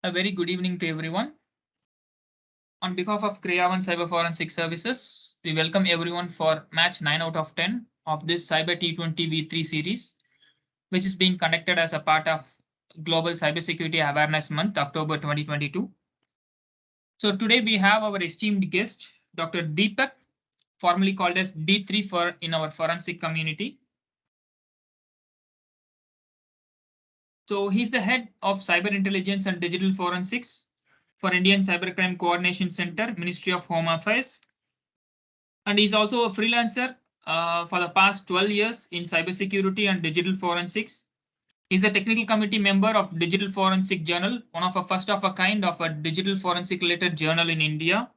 A very good evening to everyone. On behalf of Kriyavan Cyber Forensic Services, we welcome everyone for match 9 out of 10 of this CYBER T20 V3 series, which is being conducted as a part of Global Cybersecurity Awareness Month, October 2022. So today we have our esteemed guest, Dr. Deepak, formerly called as D3 in our forensic community. So he's the head of Cyber Intelligence and Digital Forensics for Indian Cybercrime Coordination Center, Ministry of Home Affairs. And he's also a freelancer for the past 12 years in cybersecurity and digital forensics. He's a technical committee member of Digital Forensic Journal, one of a first of a kind of a digital forensic related journal in India.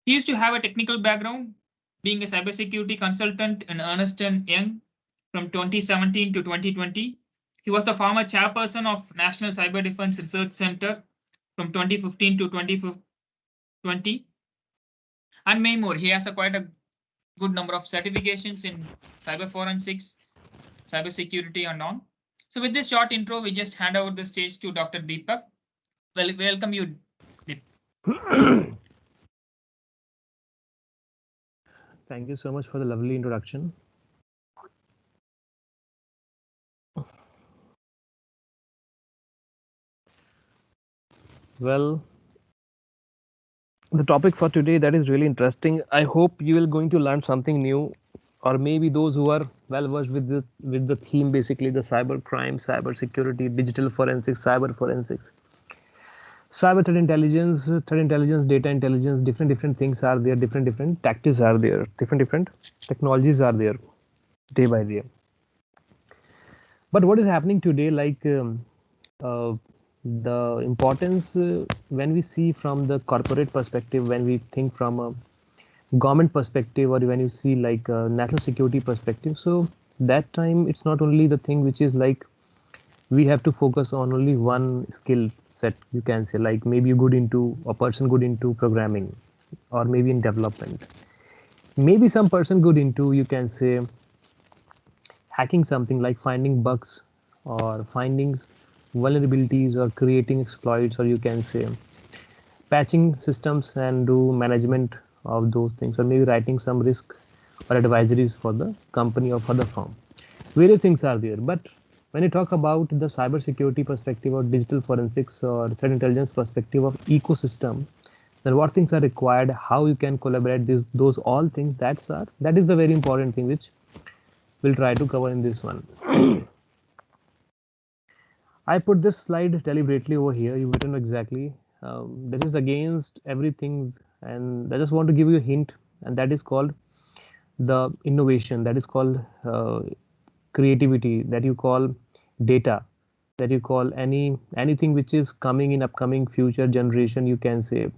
He used to have a technical background, being a cybersecurity consultant in Ernst & Young from 2017 to 2020. He was the former chairperson of National Cyber Defense Research Center from 2015 to 2020. And many more. He has quite a good number of certifications in cyber forensics, cyber security, and on. So with this short intro, we just hand over the stage to Dr. Deepak. Welcome you, Deepak. Thank you so much for the lovely introduction. Well, the topic for today, that is really interesting. I hope you will going to learn something new, or maybe those who are well versed with the theme, basically the cyber crime, cyber security, digital forensics, cyber forensics, cyber threat intelligence, data intelligence, different things are there, different tactics are there, different technologies are there day by day. But what is happening today, like the importance when we see from the corporate perspective, when we think from a government perspective, or when you see like a national security perspective, so that time it's not only the thing which is like we have to focus on only one skill set, you can say, like maybe a person good into programming, or maybe in development, maybe some person good into, you can say, hacking something, like finding bugs or finding vulnerabilities or creating exploits, or you can say patching systems and do management of those things, or maybe writing some risk or advisories for the company or for the firm. Various things are there. But when you talk about the cyber security perspective or digital forensics or threat intelligence perspective of ecosystem, then what things are required, how you can collaborate, those all things, that is the very important thing which we'll try to cover in this one. I put this slide deliberately over here. You wouldn't know exactly. That is against everything, and I just want to give you a hint, and that is called the innovation. That is called creativity. That you call data. That you call anything which is coming in upcoming future generation, you can say.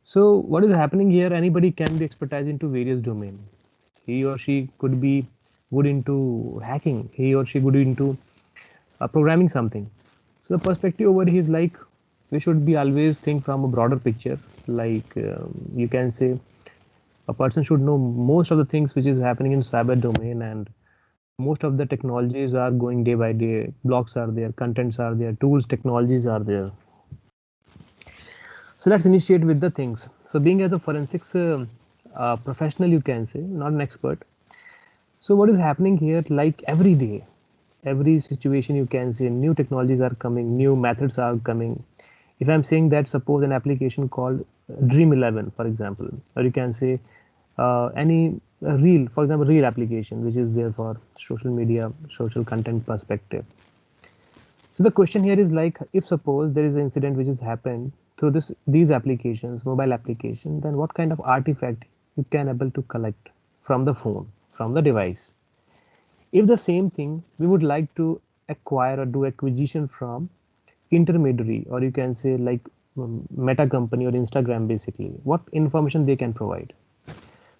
So what is happening here? Anybody can be expertise into various domain. He or she could be good into hacking. He or she good into programming something. So the perspective over here is like we should be always think from a broader picture. Like you can say a person should know most of the things which is happening in cyber domain, and most of the technologies are going day by day. Blocks are there, contents are there, tools, technologies are there. So let's initiate with the things. So being as a forensics professional, you can say, not an expert. So what is happening here, like every day, every situation, you can say new technologies are coming, new methods are coming. If I'm saying that, suppose an application called Dream 11, for example, or you can say any reel, for example, reel application, which is there for social media, social content perspective. So the question here is like, if suppose there is an incident which has happened through these applications, mobile application, then what kind of artifact you can able to collect from the phone, from the device. If the same thing we would like to acquire or do acquisition from intermediary, or you can say like Meta company or Instagram, basically, what information they can provide.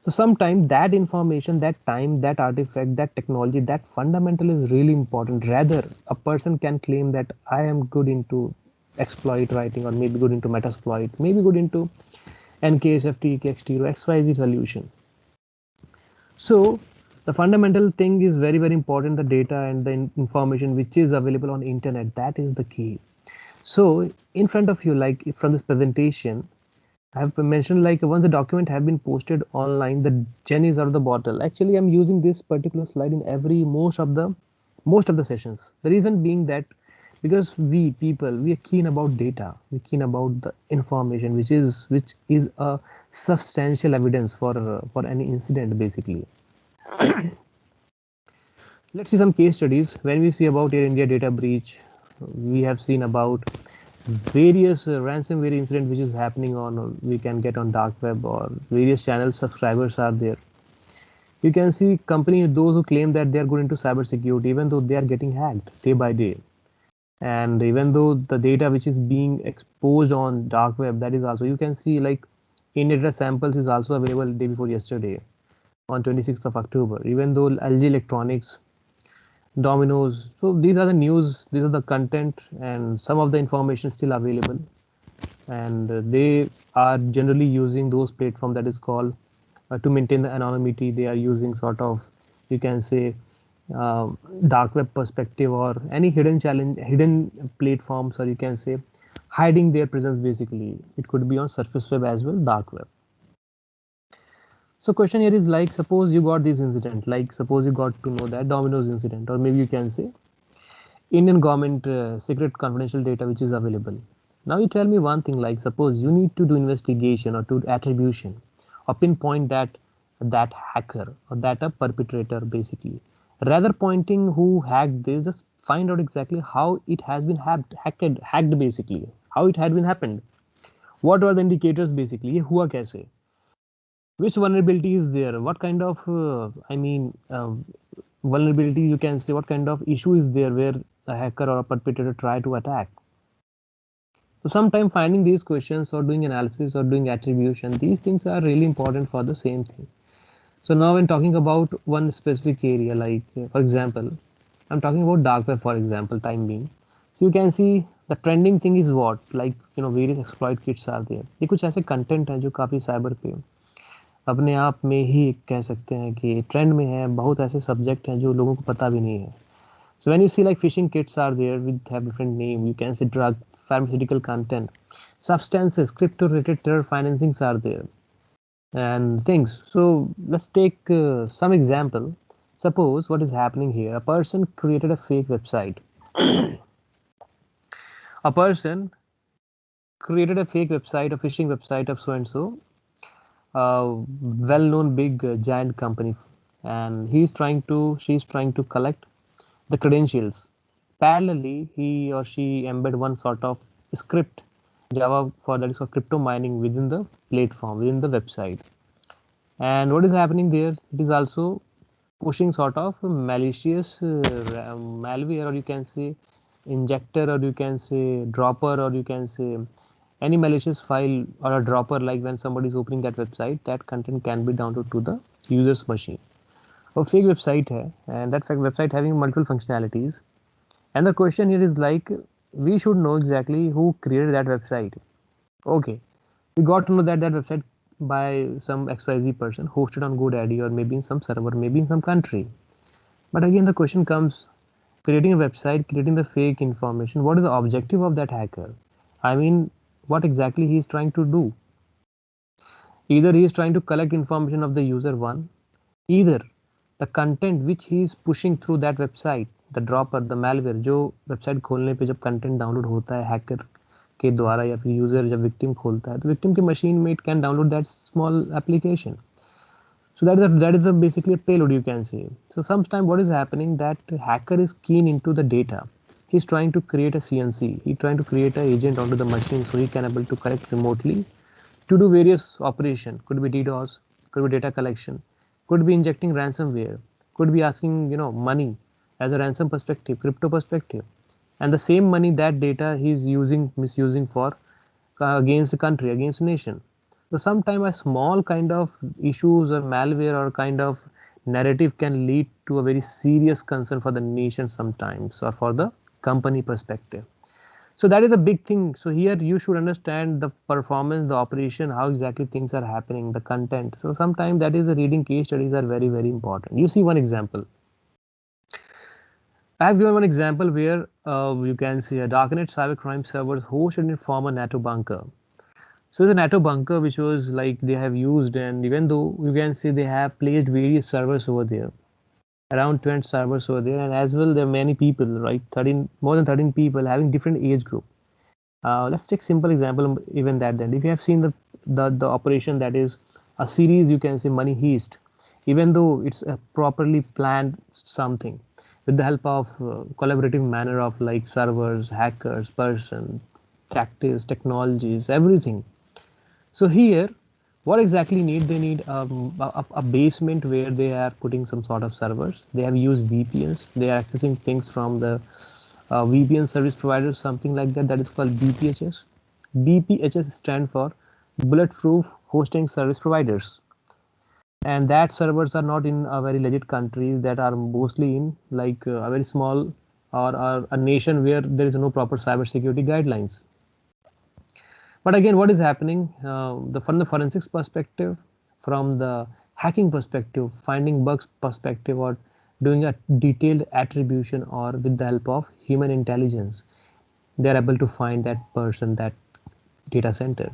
So sometimes that information, that time, that artifact, that technology, that fundamental is really important. Rather, a person can claim that I am good into exploit writing, or maybe good into Metasploit, maybe good into NKSFT, KXT, or XYZ solution. So the fundamental thing is very important, the data and the information which is available on internet, that is the key. So in front of you, like from this presentation, I have mentioned like once the document have been posted online, the genie is out of the bottle. Actually, I'm using this particular slide in every most of the sessions. The reason being that because we people we are keen about data, we're keen about the information, which is a substantial evidence for any incident basically. Let's see some case studies. When we see about Air India data breach, we have seen about various ransomware incident which is happening on we can get on dark web or various channel subscribers are there. You can see company those who claim that they are good into cyber security even though they are getting hacked day by day, and even though the data which is being exposed on dark web, that is also you can see like in data samples is also available day before yesterday on 26th of October, even though LG Electronics, Dominoes. So these are the news, these are the content, and some of the information is still available. And they are generally using those platform that is called to maintain the anonymity. They are using sort of you can say uh, dark web perspective or any hidden platforms, or you can say hiding their presence basically. It could be on surface web as well, dark web. So question here is like suppose you got this incident, like suppose you got to know that Domino's incident, or maybe you can say Indian government secret confidential data which is available. Now you tell me one thing, like suppose you need to do investigation or to attribution or pinpoint that hacker or that a perpetrator basically. Rather pointing who hacked this, just find out exactly how it has been hacked basically, how it had been happened. What are the indicators basically? ये हुआ कैसे? Which vulnerability is there? What kind of vulnerability you can say? What kind of issue is there where a hacker or a perpetrator try to attack? So sometimes finding these questions or doing analysis or doing attribution, these things are really important for the same thing. So now when talking about one specific area, like for example, I'm talking about dark web for example, time being. So you can see the trending thing is what, like various exploit kits are there. ये कुछ ऐसे content हैं जो काफी cyber पे अपने आप में ही कह सकते हैं कि ट्रेंड में है. बहुत ऐसे सब्जेक्ट हैं जो लोगों को पता भी नहीं है. So when you see like phishing kits are there with have different name, you can see drug, pharmaceutical content, substances, crypto-related terror financings are there, and things. So let's take some example. Suppose what is happening here: a person created a fake website. A person created a fake website, a phishing website of so and so, well-known big giant company, and she's trying to collect the credentials. Parallelly, he or she embed one sort of script, Java for that is for crypto mining within the platform, within the website. And what is happening there? It is also pushing sort of malicious malware, or you can say injector, or you can say dropper, or you can say any malicious file or a dropper. Like when somebody is opening that website, that content can be downloaded to the user's machine. A fake website hai, and that fake website having multiple functionalities. And the question here is like, we should know exactly who created that website. Okay, we got to know that that website by some XYZ person hosted on GoDaddy or maybe in some server, maybe in some country. But again, the question comes, creating a website, creating the fake information, what is the objective of that hacker? I mean, what exactly he is trying to do? Either he is trying to collect information of the user one, either the content which he is pushing through that website, the dropper, the malware, जो website खोलने पे जब content download होता है hacker के द्वारा या फिर यूजर जब विक्टिम खोलता है तो विक्टिम की मशीन में it can download that small application. So that is basically a payload you can say. So sometimes what is happening that hacker is keen into the data. He's trying to create a CNC. He's trying to create an agent onto the machine so he can able to connect remotely to do various operation. Could be DDoS, could be data collection, could be injecting ransomware, could be asking money as a ransom perspective, crypto perspective, and the same money that data he's using misusing for against the country, against the nation. So sometimes a small kind of issues or malware or kind of narrative can lead to a very serious concern for the nation sometimes or for the company perspective. So that is a big thing. So here you should understand the performance, the operation, how exactly things are happening, the content. So sometimes that is the reading case studies are very, very important. You see one example. I have given one example where you can see a darknet cybercrime server hosted in former NATO bunker. So it's a NATO bunker which was like they have used, and even though you can see they have placed various servers over there, around 20 servers over there, and as well there are many people, right? 13, more than 13 people having different age group. Let's take simple example, even that then. If you have seen the operation that is a series, you can say Money Heist, even though it's a properly planned something with the help of collaborative manner of like servers, hackers, person, tactics, technologies, everything. So here, what exactly need they need a basement where they are putting some sort of servers. They have used VPNs. They are accessing things from the VPN service provider, something like that. That is called BPHS. BPHS stand for bulletproof hosting service providers, and that servers are not in a very legit country, that are mostly in like a very small or a nation where there is no proper cyber security guidelines. But again, what is happening from the forensics perspective, from the hacking perspective, finding bugs perspective, or doing a detailed attribution, or with the help of human intelligence, they are able to find that person, that data center.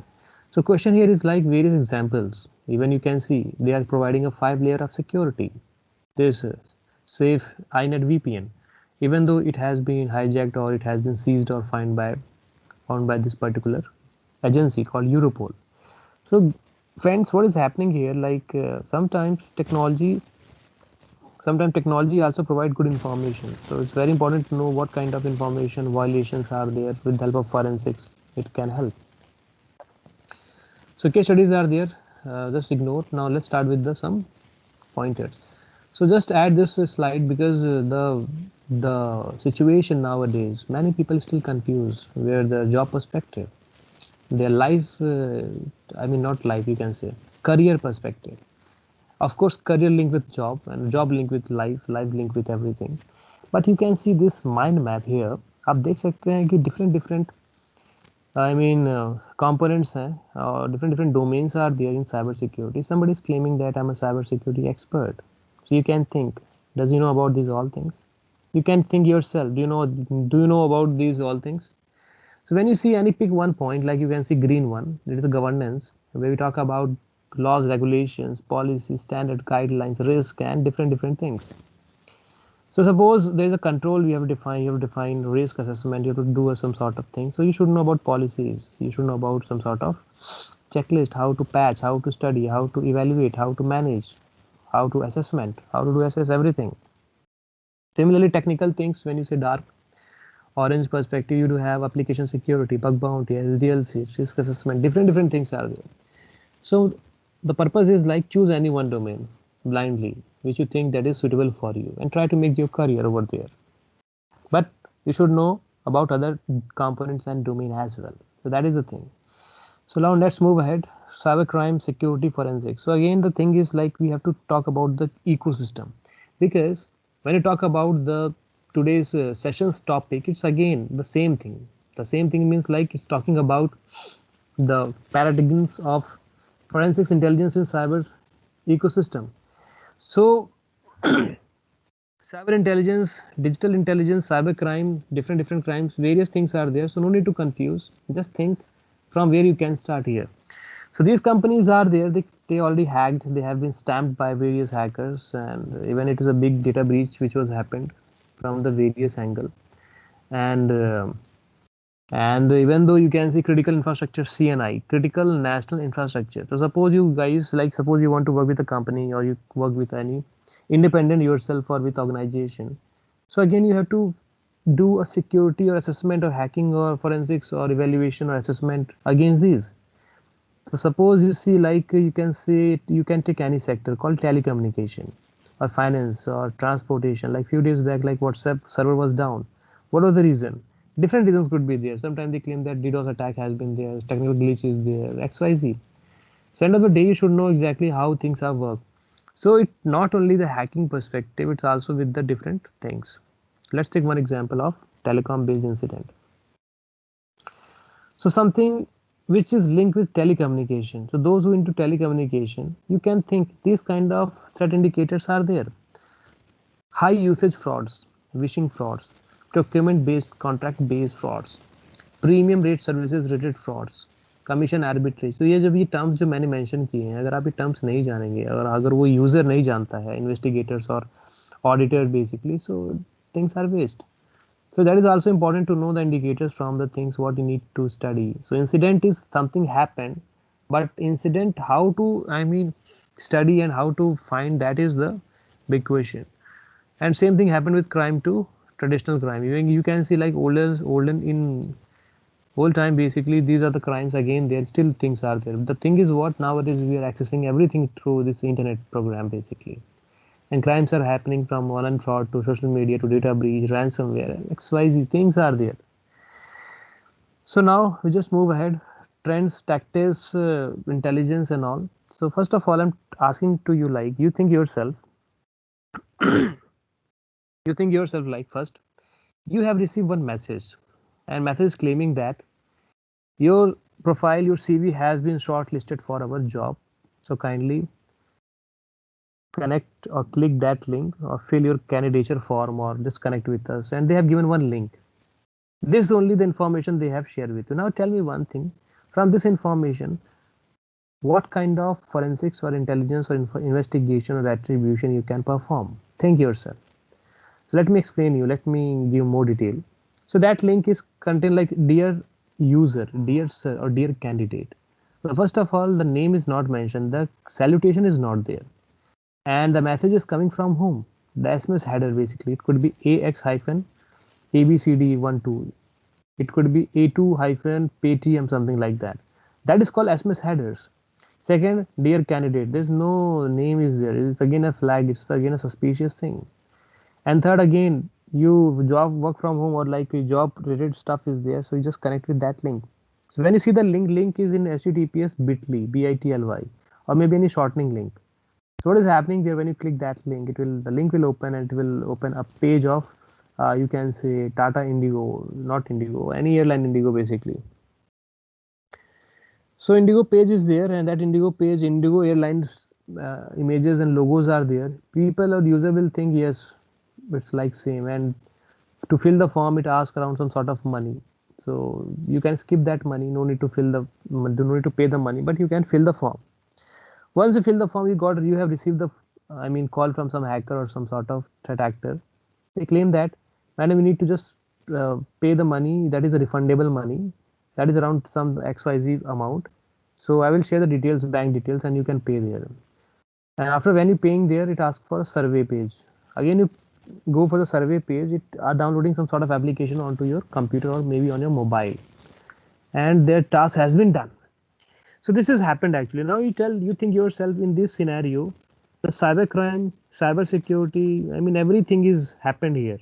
So question here is like various examples. Even you can see they are providing a 5 layer of security. This safe inet VPN, even though it has been hijacked or it has been seized or found by this particular agency called Europol. So friends, what is happening here, like sometimes technology also provide good information. So it's very important to know what kind of information violations are there. With the help of forensics, it can help. So case studies are there, just ignore. Now let's start with the some pointers. So just add this slide because the situation nowadays, many people still confused where the job perspective, their life, I mean not life, you can say career perspective. Of course, career linked with job, and job linked with life, life linked with everything. But you can see this mind map here. आप देख सकते हैं कि different different I mean components हैं, different different domains are there in cyber security. Somebody is claiming that I'm a cyber security expert. So you can think, does he know about these all things? You can think yourself. Do you know about these all things? So when you see any pick one point, like you can see green one, it is the governance, where we talk about laws, regulations, policies, standard guidelines, risk, and different things. So suppose there is a control you have to define risk assessment, you have to do some sort of thing. So you should know about policies, you should know about some sort of checklist, how to patch, how to study, how to evaluate, how to manage, how to assessment, how to do assess everything. Similarly, technical things, when you say dark orange perspective, you do have application security, bug bounty, SDLC, risk assessment, different things are there. So the purpose is like choose any one domain blindly which you think that is suitable for you and try to make your career over there. But you should know about other components and domain as well. So that is the thing. So now let's move ahead. Cybercrime, security, forensics. So again, the thing is like we have to talk about the ecosystem, because when you talk about the today's sessions topic, it's again the same thing. The same thing means like it's talking about the paradigms of forensics intelligence in cyber ecosystem. So cyber intelligence, digital intelligence, cyber crime, different crimes, various things are there. So no need to confuse. Just think from where you can start here. So these companies are there. They already hacked. They have been stamped by various hackers, and even it is a big data breach which was happened from the various angle. And even though you can see critical infrastructure, CNI, critical national infrastructure. So suppose you guys, like suppose you want to work with a company or you work with any independent yourself or with organization. So again, you have to do a security or assessment or hacking or forensics or evaluation or assessment against these. So suppose you see like you can say you can take any sector called telecommunication or finance or transportation. Like few days back, like WhatsApp server was down. What was the reason? Different reasons could be there. Sometimes they claim that DDoS attack has been there, technical glitch is there, XYZ. So end of the day, you should know exactly how things are worked. So it's not only the hacking perspective, it's also with the different things. Let's take one example of telecom based incident. So something which is linked with telecommunication. So those who into telecommunication, you can think these kind of threat indicators are there. High usage frauds, wishing frauds, procurement-based, contract-based frauds, premium rate services related frauds, commission arbitrage. तो ये जब ये terms जो मैंने mention किए हैं, अगर आप ये टर्म्स नहीं जानेंगे, अगर वो यूजर नहीं जानता है, इन्वेस्टिगेटर्स और auditor basically, so things are waste. So that is also important to know the indicators from the things what you need to study. So incident is something happened, but incident how to study and how to find, that is the big question. And same thing happened with crime too, traditional crime. You can see like olden in whole time basically these are the crimes again, there still things are there. The thing is what nowadays we are accessing everything through this internet program basically, and crimes are happening from online fraud to social media to data breach, ransomware, XYZ things are there. So now we just move ahead, trends, tactics, intelligence and all. So first of all, I'm asking to you, like, you think yourself like, first you have received one message, and message claiming that your profile, your CV has been shortlisted for our job, so kindly connect or click that link or fill your candidature form or just connect with us. And they have given one link. This is only the information they have shared with you. Now tell me one thing, from this information, what kind of forensics or intelligence or investigation or attribution you can perform? Think yourself. So let me explain you, let me give more detail. So that link is contain like dear user, dear sir or dear candidate. So first of all, the name is not mentioned, the salutation is not there, and the message is coming from whom? The SMS header basically. It could be AX hyphen ABCD12. It could be A2 hyphen Paytm, something like that. That is called SMS headers. Second, dear candidate, there's no name is there. It's again a flag. It's again a suspicious thing. And third, again, you job work from home or like job related stuff is there. So you just connect with that link. So when you see the link is in HTTPS bit.ly, BITLY, or maybe any shortening link. So what is happening there, when you click that link, the link will open and it will open a page of you can say Tata Indigo, not Indigo, any airline Indigo basically. So Indigo page is there, and that Indigo page, Indigo Airlines images and logos are there. People or user will think yes, it's like same, and to fill the form it asks around some sort of money. So you can skip that money, no need to pay the money, but you can fill the form. Once you fill the form, you have received the call from some hacker or some sort of threat actor. They claim that, madam, we need to just pay the money, that is a refundable money, that is around some XYZ amount. So I will share the details, bank details, and you can pay there. And after when you paying there, it asks for a survey page. Again, you go for the survey page, it are downloading some sort of application onto your computer or maybe on your mobile, and their task has been done. So this has happened actually. Now you think yourself in this scenario, the cybercrime, cyber security, everything is happened here.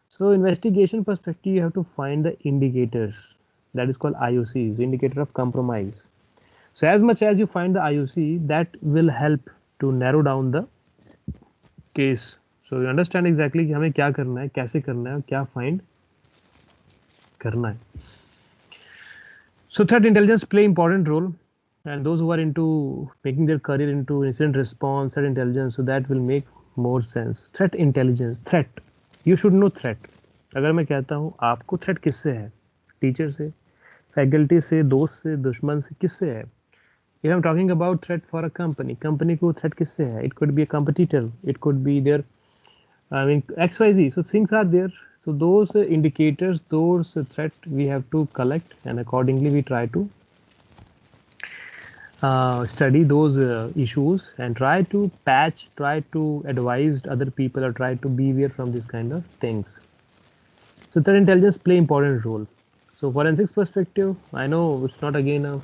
So investigation perspective, you have to find the indicators. That is called IOCs, indicator of compromise. So as much as you find the IOC, that will help to narrow down the case. So you understand exactly कि हमें क्या करना है, कैसे करना है, क्या find करना है. So threat intelligence play important role, and those who are into making their career into incident response, threat intelligence, so that will make more sense. Threat intelligence, threat, you should know threat. अगर मैं कहता हूँ आपको threat किससे है, teacher से, faculty से, दोस्त से, दुश्मन से, किससे है? If I'm talking about threat for a company को threat किससे है? It could be a competitor, it could be their XYZ. So things are there. So those indicators, those threat we have to collect, and accordingly we try to study those issues and try to patch, try to advise other people, or try to be aware from this kind of things. So threat intelligence play important role. So forensics perspective, I know it's not again a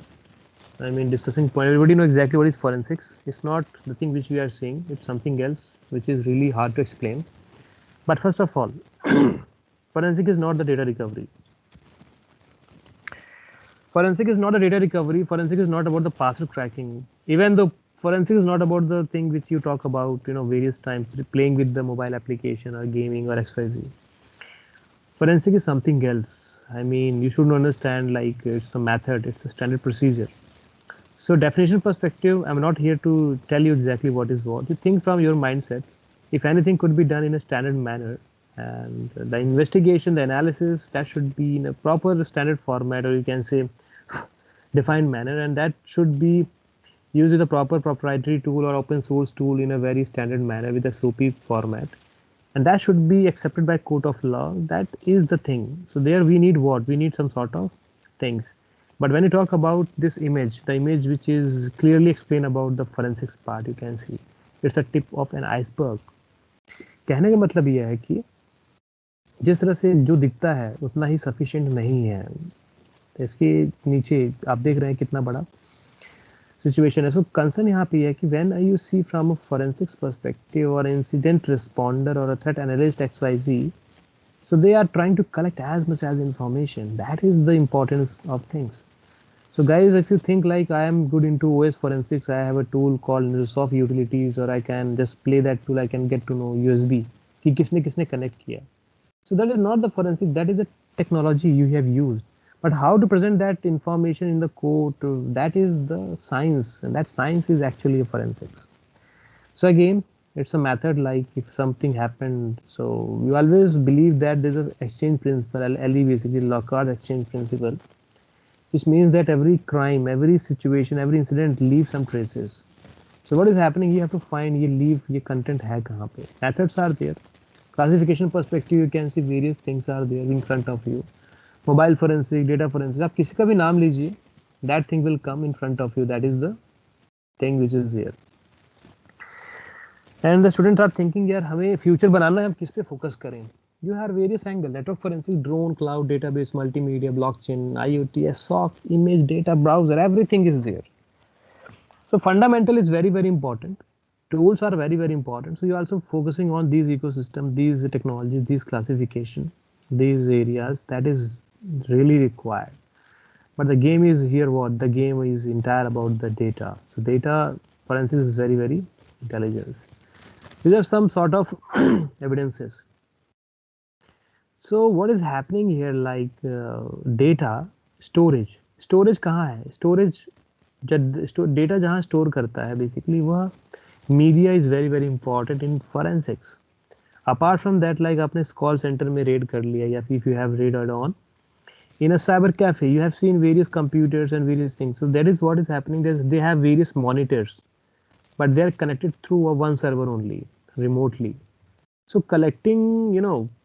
discussing point. Everybody know exactly what is forensics. It's not the thing which we are seeing. It's something else which is really hard to explain. But first of all, forensic is not the data recovery. Forensic is not a data recovery. Forensic is not about the password cracking. Even though forensic is not about the thing which you talk about, various times, playing with the mobile application or gaming or XYZ. Forensic is something else. You should understand, like, it's a method, it's a standard procedure. So definition perspective, I'm not here to tell you exactly what is what. You think from your mindset. If anything could be done in a standard manner, and the investigation, the analysis, that should be in a proper standard format, or you can say defined manner, and that should be used with a proper proprietary tool or open source tool in a very standard manner with a SOAP format, and that should be accepted by court of law. That is the thing. So there we need what? We need some sort of things. But when you talk about this image, the image which is clearly explained about the forensics part, you can see it's a tip of an iceberg. कहने का मतलब यह है कि जिस तरह से जो दिखता है उतना ही सफिशिएंट नहीं है, तो इसके नीचे आप देख रहे हैं कितना बड़ा सिचुएशन है. सो कंसर्न यहाँ पे है कि when you see from a forensics perspective और इंसिडेंट रिस्पॉन्डर और a threat analyst XYZ, so they are trying to collect as much as information. That is the importance of things. So guys, if you think like I am good into OS forensics, I have a tool called Microsoft Utilities, or I can just play that tool, I can get to know USB कि किसने किसने connect किया. So that is not the forensic, that is the technology you have used. But how to present that information in the court, that is the science, and that science is actually a forensics. So again, it's a method. Like if something happened, so you always believe that there's an exchange principle, LE, basically Lockhart exchange principle, which means that every crime, every situation, every incident leaves some traces. So what is happening, you have to find ये leave ये content है कहाँ पे. Methods are there. Classification perspective, you can see various things are there in front of you. Mobile forensic, data forensic, आप किसी का भी नाम लीजिए, that thing will come in front of you. That is the thing which is there. And the students are thinking यार हमें future बनाना है, हम किस पे focus करें. You have various angles: network forensics, drone, cloud, database, multimedia, blockchain, IoT, SOC, image, data, browser, everything is there. So fundamental is very, very important. Tools are very, very important. So you're also focusing on these ecosystems, these technologies, these classification, these areas. That is really required. But the game is here what? The game is entire about the data. So data forensics is very, very intelligence. These are some sort of evidences. So what is happening here, like data storage कहाँ है? Storage data जहाँ store करता है, basically वह media is very, very important in forensics. Apart from that, like आपने call center में raid कर लिया, या if you have raided on in a cyber cafe, you have seen various computers and various things. So that is what is happening. They have various monitors, but they are connected through a one server only, remotely. So collecting,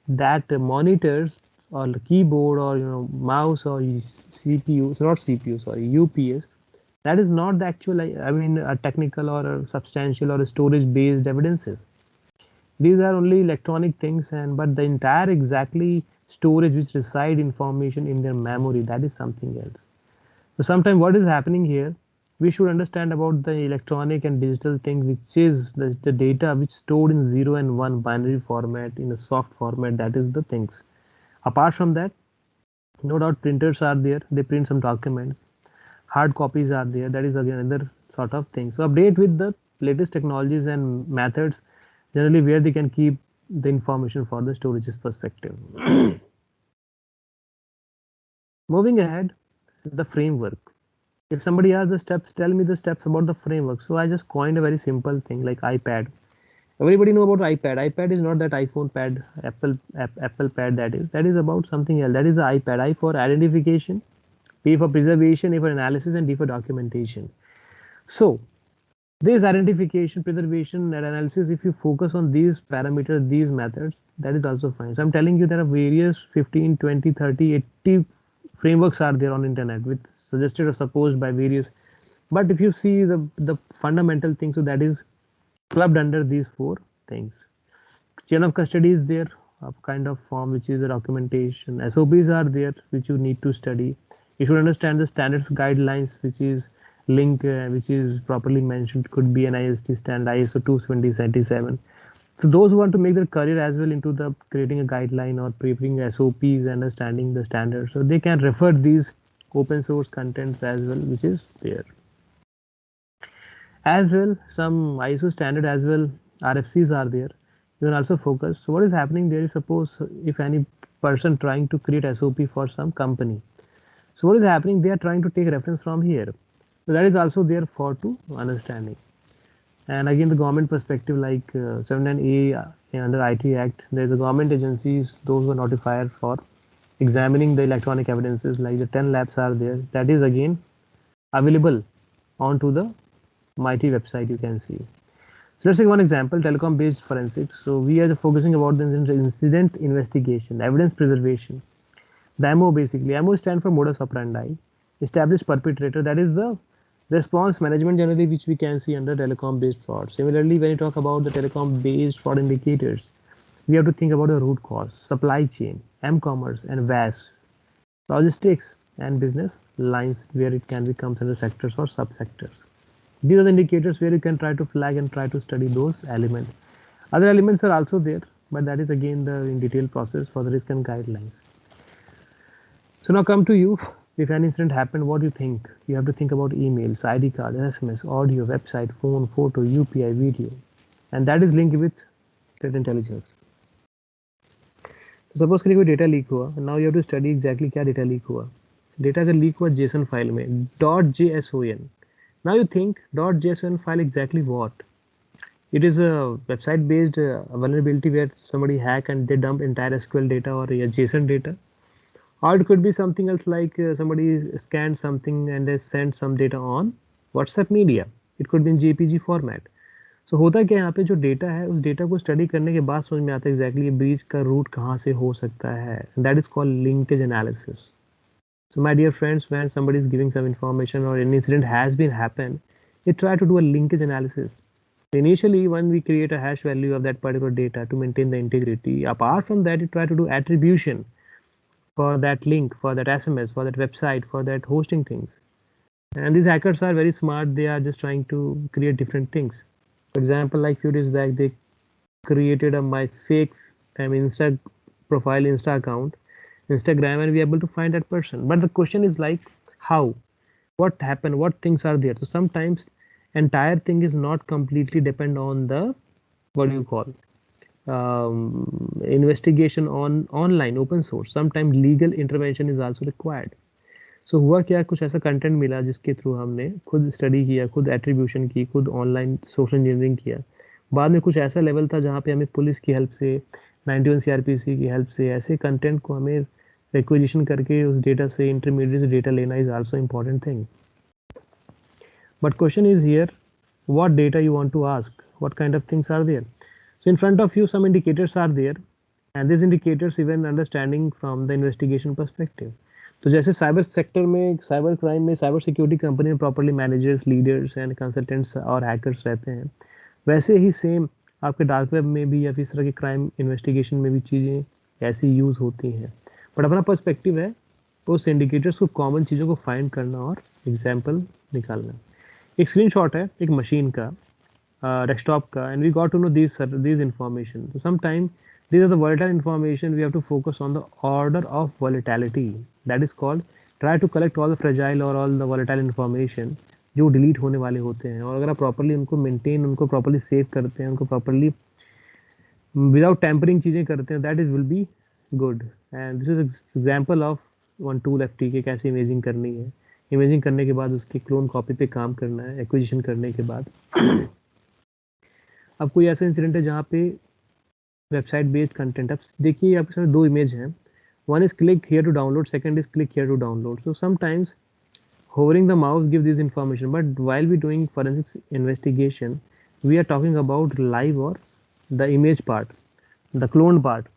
that monitors or keyboard or mouse or CPU, not CPU, sorry, UPS, that is not the actual, a technical or a substantial or a storage based evidences. These are only electronic things, but the entire exactly storage which reside information in their memory, that is something else. So sometimes what is happening here, we should understand about the electronic and digital thing, which is the data which stored in 0 and 1 binary format in a soft format. That is the things. Apart from that, no doubt printers are there, they print some documents. Hard copies are there, that is again another sort of thing. So update with the latest technologies and methods, generally where they can keep the information for the storage's perspective. Moving ahead, the framework. If somebody asks the steps, tell me the steps about the framework. So I just coined a very simple thing like iPad. Everybody know about iPad. iPad is not that iPhone pad, Apple pad. That is about something else. That is the iPad. I for identification, P for preservation, A for analysis, and D for documentation. So this identification, preservation, and analysis, if you focus on these parameters, these methods, that is also fine. So I'm telling you there are various 15, 20, 30, 80 frameworks are there on internet with suggested or supposed by various. But if you see the fundamental thing, so that is clubbed under these four things. Chain of custody is there, a kind of form which is the documentation. SOPs are there which you need to study. You should understand the standards guidelines, which is link which is properly mentioned, could be an IST standard ISO 27077. So those who want to make their career as well into the creating a guideline or preparing SOPs, understanding the standards, so they can refer these open source contents as well, which is there. As well, some ISO standard as well, RFCs are there. You can also focus. So what is happening there is, suppose if any person trying to create SOP for some company. So what is happening? They are trying to take reference from here. So that is also there for to understanding. And again, the government perspective, like 79A under IT Act, there's a government agencies, those who are notified for examining the electronic evidences, like the 10 labs are there. That is again available onto the MIT website, you can see. So let's take one example, telecom-based forensics. So we are focusing about the incident investigation, evidence preservation. The MO basically, MO stands for modus operandi, established perpetrator. That is the response management generally, which we can see under telecom-based fraud. Similarly, when you talk about the telecom-based fraud indicators, we have to think about the root cause, supply chain, m-commerce, and VAS, logistics and business lines, where it can become under sectors or subsectors. These are the indicators where you can try to flag and try to study those elements. Other elements are also there, but that is again the in detail process for the risk and guidelines. So now come to you. If an incident happened, what do you think? You have to think about emails, ID card, SMS, audio, website, phone, photo, UPI, video, and that is linked with threat intelligence. तो suppose करिए कोई data leak हुआ, now you have to study exactly क्या data leak हुआ. Data अगर leak हुआ JSON file में .json. Now you think .json file exactly what? It is a website based vulnerability where somebody hack and they dump entire SQL data or JSON data. Or it could be something else like somebody scanned something and they sent some data on WhatsApp media. It could be in JPG format. So होता क्या है यहाँ पे जो data है उस data को study करने के बाद समझ में आता है एग्जैक्टली ये ब्रीच का रूट कहाँ से हो सकता है. That is called linkage analysis. So my dear friends, when somebody is giving some information or an incident has been happened, you try to do a linkage analysis. Initially, when we create a hash value of that particular data to maintain the integrity, apart from that, you try to do attribution for that link, for that SMS, for that website, for that hosting things. And these hackers are very smart. They are just trying to create different things. For example, like few days back, they created my fake, Insta profile, Insta account, Instagram, and we are able to find that person. But the question is like, how? What happened? What things are there? So sometimes entire thing is not completely depend on the what do you call investigation on online open source. Sometimes legal intervention is also required. So हुआ क्या, कुछ ऐसा content मिला जिसके through हमने खुद study किया, खुद एट्रीब्यूशन की, खुद ऑनलाइन सोशल इंजीनियरिंग किया. बाद में कुछ ऐसा लेवल था जहाँ पे हमें पुलिस की हेल्प से, 91 CRPC की हेल्प से ऐसे कंटेंट को हमें रिक्विजिशन करके उस डेटा से इंटरमीडिएट से डेटा लेना is also important thing. But question is here what data you want to ask, what kind of things are there. So in front of you some indicators are there, and these indicators even understanding from the investigation perspective. तो जैसे cyber sector में, cyber crime में, cyber security company में properly managers, leaders and consultants और hackers रहते हैं, वैसे ही same आपके डार्क वेब में भी या फिर इस तरह के क्राइम इन्वेस्टिगेशन में भी चीज़ें ऐसी यूज़ होती हैं. बट अपना पर्सपेक्टिव है उस इंडिकेटर्स को, कॉमन चीज़ों को फाइंड करना और एग्जाम्पल निकालना. एक स्क्रीनशॉट है एक मशीन का, डेस्कटॉप का, and we got to know this information. So sometimes these are the volatile information. We have to focus on the order of volatility. That is called try to collect all the fragile or all the volatile information जो delete होने वाले होते हैं. और अगर आप properly उनको maintain, उनको प्रॉपरली सेव करते हैं, उनको प्रॉपरली विदाउट टेम्परिंग चीज़ें करते हैं, that is will be good. And this is example of one tool FT कैसे इमेजिंग करनी है. इमेजिंग करने के बाद उसके क्लोन कॉपी पे काम करना है एक्विजिशन करने के बाद. अब कोई ऐसा इंसिडेंट है जहाँ पे वेबसाइट बेस्ड कंटेंट, अब देखिए आपके सामने दो इमेज हैं. One is click here to download, second is click here to download. So sometimes hovering the mouse gives this information, but while we doing forensics investigation, we are talking about live or the image part, the cloned part.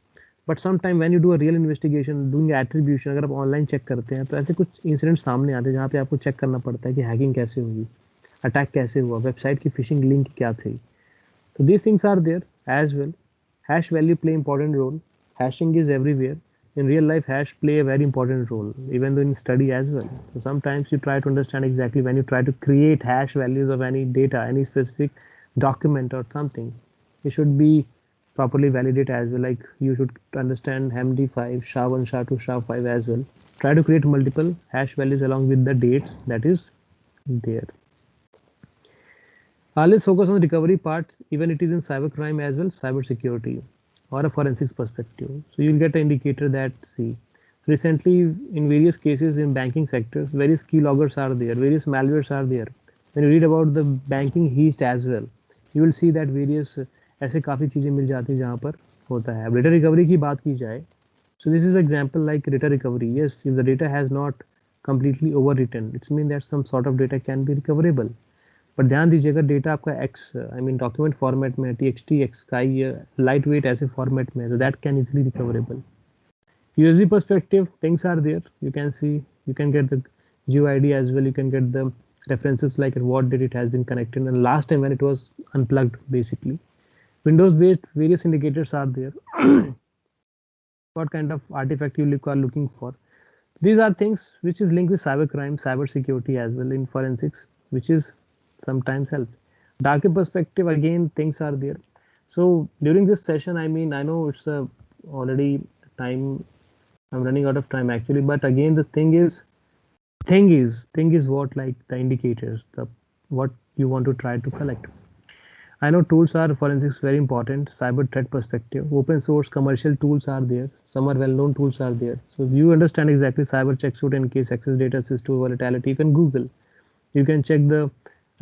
But sometime when you do a real investigation, doing attribution, अगर आप online check करते हैं तो ऐसे कुछ incident सामने आते हैं जहाँ पे आपको चेक करना पड़ता है कि हैकिंग कैसे हुई, अटैक कैसे हुआ, वेबसाइट की फिशिंग लिंक क्या थी. तो these things are there as well. Hash value play important role. Hashing is everywhere. In real life, hash play a very important role, even though in study as well. So sometimes you try to understand exactly when you try to create hash values of any data, any specific document or something, it should be properly validated as well. Like you should understand MD5, SHA1, SHA2, SHA5 as well. Try to create multiple hash values along with the dates that is there. Let's focus on the recovery part, even it is in cybercrime as well, cyber security or a forensics perspective. So you'll get an indicator that, see, recently in various cases in banking sectors, various keyloggers are there, various malwares are there. When you read about the banking heist as well, you will see that various ऐसे काफ़ी चीज़ें मिल जाती हैं जहाँ पर होता है. अब data recovery की बात की जाए, so this is example like data recovery. Yes, if the data has not completely overwritten, it means that some sort of data can be recoverable. पर ध्यान दीजिएगा डेटा आपका x I mean document format में TXT XSky light weight ऐसे format में, so that can easily recoverable. USB perspective, things are there. You can see, you can get the GUID as well. You can get the references like at what date it has been connected and last time when it was unplugged basically. Windows based various indicators are there. What kind of artifact you are looking for. These are things which is linked with cybercrime, cyber security as well in forensics, which is sometimes help. Darker perspective, again, things are there. So during this session, I mean, I know it's already time. I'm running out of time actually, but again, the thing is what like the indicators, the what you want to try to collect. I know tools are forensics very important, cyber threat perspective, open source commercial tools are there, some are well-known tools are there. So if you understand exactly cyber check suit and case access data system volatility, you can Google. You can check the,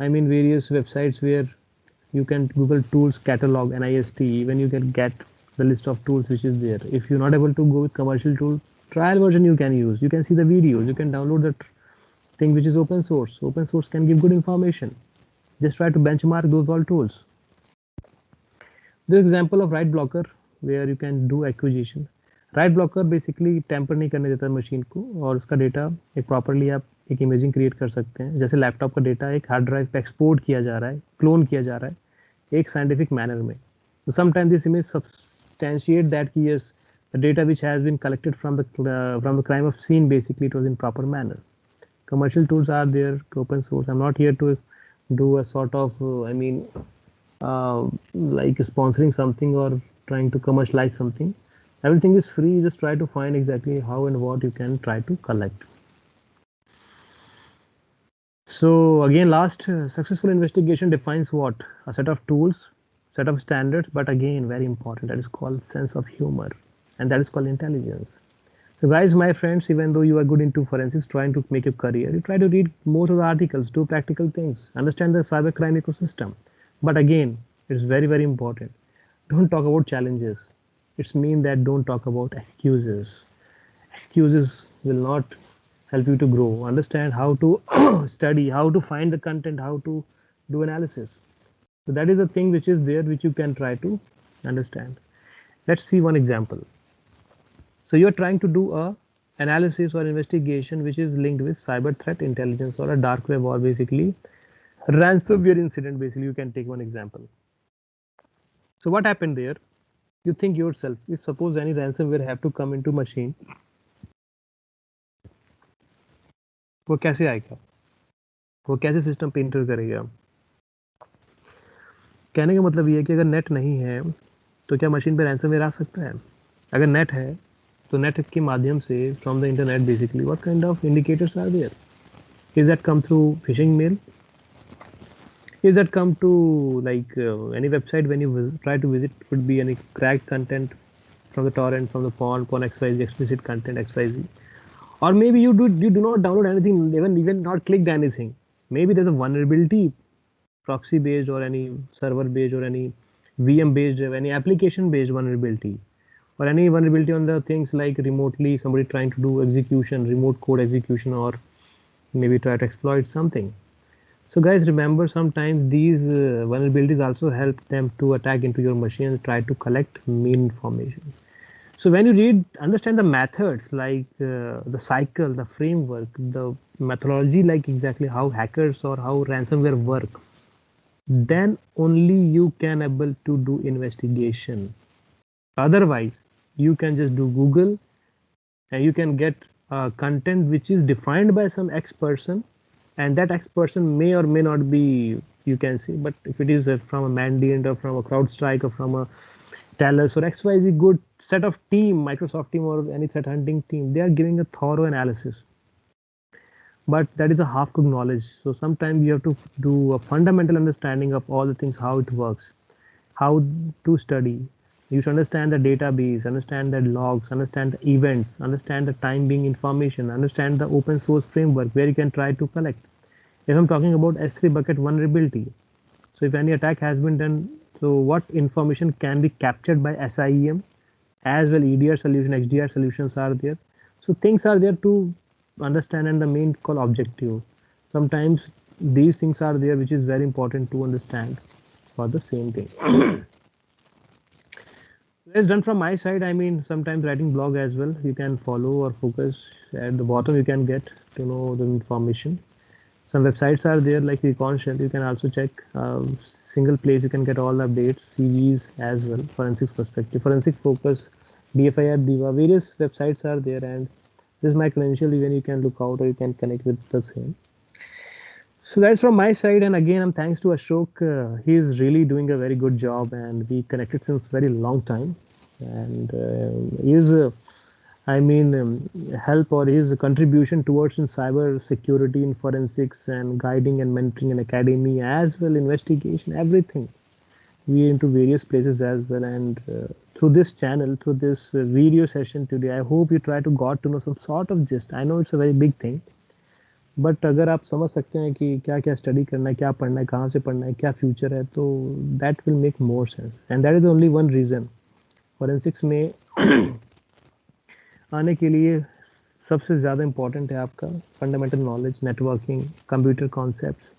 I mean, various websites where you can Google tools catalog NIST, even you can get the list of tools which is there. If you're not able to go with commercial tool, trial version you can use. You can see the videos, you can download the thing which is open source. Open source can give good information. Just try to benchmark those all tools. This example of write blocker where you can do acquisition. Write blocker basically tamper नहीं करने देता machine को और उसका data एक properly आप एक imaging create कर सकते हैं. जैसे लैपटॉप का डेटा एक हार्ड ड्राइव पे एक्सपोर्ट किया जा रहा है, क्लोन किया जा रहा है एक साइंटिफिक मैनर में. तो sometime this image substantiate that कि yes the data which has been collected from the crime of scene basically it was in proper manner. Commercial tools are there, open source. I'm not here to do a sort of like sponsoring something or trying to commercialize something. Everything is free. Just try to find exactly how and what you can try to collect. So again, last successful investigation defines what? A set of tools, set of standards, but again very important, that is called sense of humor, and that is called intelligence. So guys, my friends, even though you are good into forensics, trying to make a career, you try to read most of the articles, do practical things, understand the cybercrime ecosystem. But again, it's very, very important. Don't talk about challenges. It's mean that don't talk about excuses. Excuses will not help you to grow. Understand how to study, how to find the content, how to do analysis. So that is a thing which is there, which you can try to understand. Let's see one example. So you're trying to do a analysis or investigation which is linked with cyber threat intelligence or a dark web or basically ransomware incident. Basically, you can take one example. So what happened there? You think yourself, if suppose any ransomware have to come into machine, वो कैसे आएगा, वो कैसे system पे inter करेगा. कहने का मतलब ये है कि अगर नेट नहीं है तो क्या मशीन पे रैंसमवेयर आ सकता है. अगर नेट है तो नेट के माध्यम से from the internet basically what kind of indicators are there. Is that come through phishing mail? Is that come to like any website when you try to visit, could be any cracked content from the torrent, from the porn XYZ, explicit content XYZ, or maybe you do not download anything, even not clicked anything. Maybe there's a vulnerability, proxy based or any server based or any VM based, any application based vulnerability, or any vulnerability on the things like remotely somebody trying to do execution, remote code execution, or maybe try to exploit something. So guys, remember sometimes these vulnerabilities also help them to attack into your machine and try to collect mean information. So when you read, understand the methods like the cycle, the framework, the methodology, like exactly how hackers or how ransomware work, then only you can able to do investigation. Otherwise, you can just do Google and you can get content which is defined by some X person, and that X person may or may not be, you can see, but if it is from a Mandiant or from a CrowdStrike or from a Talus or XYZ good set of team, Microsoft team or any threat hunting team, they are giving a thorough analysis. But that is a half-cooked knowledge. So sometimes you have to do a fundamental understanding of all the things, how it works, how to study. You should understand the database, understand the logs, understand the events, understand the time being information, understand the open source framework where you can try to collect. If I'm talking about S3 bucket vulnerability, So if any attack has been done, so what information can be captured by SIEM as well? EDR solution, XDR solutions are there. So things are there to understand, and the main call objective. Sometimes these things are there, which is very important to understand for the same thing. It's done from my side. I mean, sometimes writing blog as well. You can follow or focus at the bottom. You can get to know the information. Some websites are there like Recon Shell. You can also check single place. You can get all the updates, CVs as well, forensics perspective, forensic focus, DFIR, DIVA. Various websites are there, and this is my credential. Even you can look out or you can connect with the same. So that's from my side, and again, I'm thanks to Ashok. He is really doing a very good job, and we connected since very long time. And his, I mean, help or his contribution towards in cyber security, in forensics, and guiding and mentoring in academy as well, investigation, everything. We are into various places as well, and through this channel, through this video session today, I hope you try to got to know some sort of gist. I know it's a very big thing. But अगर आप समझ सकते हैं कि क्या क्या study करना है, क्या पढ़ना है, कहाँ से पढ़ना है, क्या फ्यूचर है, तो that will make more sense. And that is only one reason forensics में आने के लिए सबसे ज़्यादा इम्पॉर्टेंट है आपका fundamental knowledge, networking, computer concepts,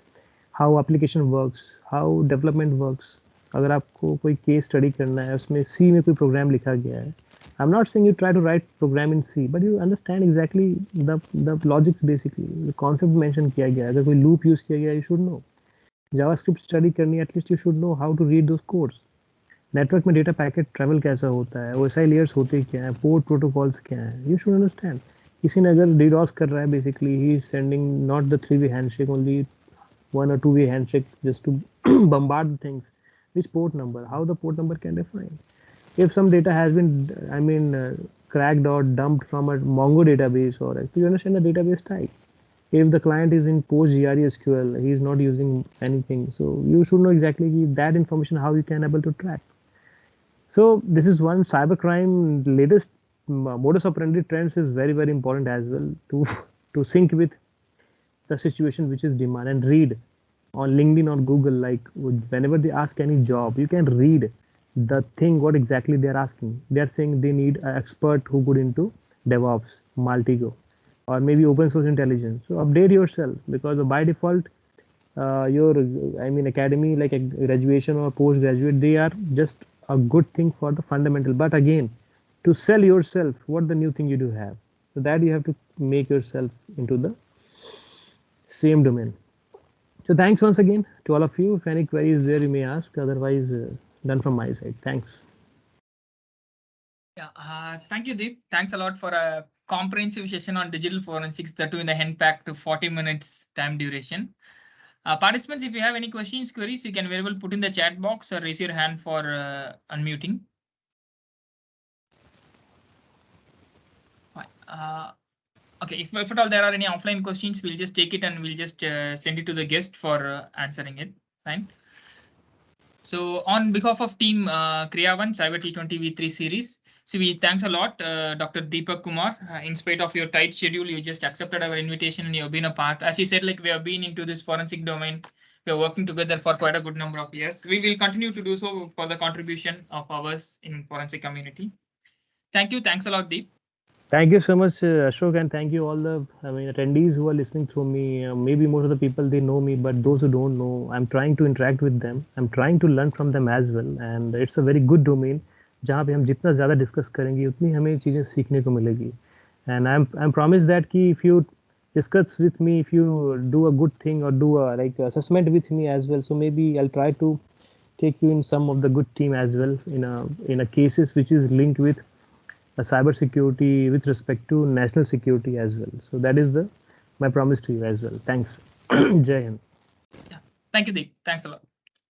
how application works, how development works. अगर आपको कोई केस स्टडी करना है, उसमें सी में कोई प्रोग्राम लिखा गया है, I'm not saying you try to write program in C, but you understand exactly the logics basically, the concept mention किया गया है. अगर कोई loop use किया गया, you should know. JavaScript study करनी है, at least you should know how to read those codes. Network में डेटा पैकेट ट्रैवल कैसा होता है, OSI लेयर्स होते क्या है, पोर्ट प्रोटोकॉल्स क्या है, you should understand. किसी ने अगर DDoS कर रहा है, basically he is sending not the 3-way handshake, only 1 or 2-way handshake just to bombard the things. Which port number, how the port number can define. If some data has been, cracked or dumped from a Mongo database, or you understand the database type. If the client is in PostgreSQL SQL, he is not using anything. So you should know exactly that information, how you can able to track. So this is one cybercrime latest modus operandi trends is very, very important as well to sync with the situation which is demand, and read on LinkedIn or Google, like whenever they ask any job, you can read the thing what exactly they are asking. They are saying they need an expert who good into DevOps, Maltigo, or maybe open source intelligence. So update yourself, because by default, your academy like a graduation or postgraduate, they are just a good thing for the fundamental. But again, to sell yourself, what the new thing you do have, so that you have to make yourself into the same domain. So thanks once again to all of you. If any queries there, you may ask. Otherwise, done from my side. Thanks. Yeah, thank you, Deep. Thanks a lot for a comprehensive session on digital forensics, that too in the hand-packed 40 minutes time duration. Participants, if you have any questions, queries, you can very well put in the chat box or raise your hand for unmuting. Okay, if at all there are any offline questions, we'll just take it and we'll just send it to the guest for answering it. Fine. So on behalf of team Kriyavan CYBER T20 V3 series, so we thanks a lot, Dr. Deepak Kumar. In spite of your tight schedule, you just accepted our invitation and you've been a part. As you said, like we have been into this forensic domain. We are working together for quite a good number of years. We will continue to do so for the contribution of ours in forensic community. Thank you. Thanks a lot, Deep. Thank you so much, Ashok, and thank you all the attendees who are listening through me. Maybe most of the people they know me, but those who don't know, I'm trying to interact with them. I'm trying to learn from them as well, and it's a very good domain. जहाँ पे हम जितना ज़्यादा discuss करेंगे उतनी हमें चीज़ें सीखने को मिलेगी. And I'm promised that कि if you discuss with me, if you do a good thing or do a like assessment with me as well, so maybe I'll try to take you in some of the good team as well in a cases which is linked with cyber security with respect to national security as well. So that is my promise to you as well. Thanks. Jai Hind. Yeah. Thank you, Deep. Thanks a lot.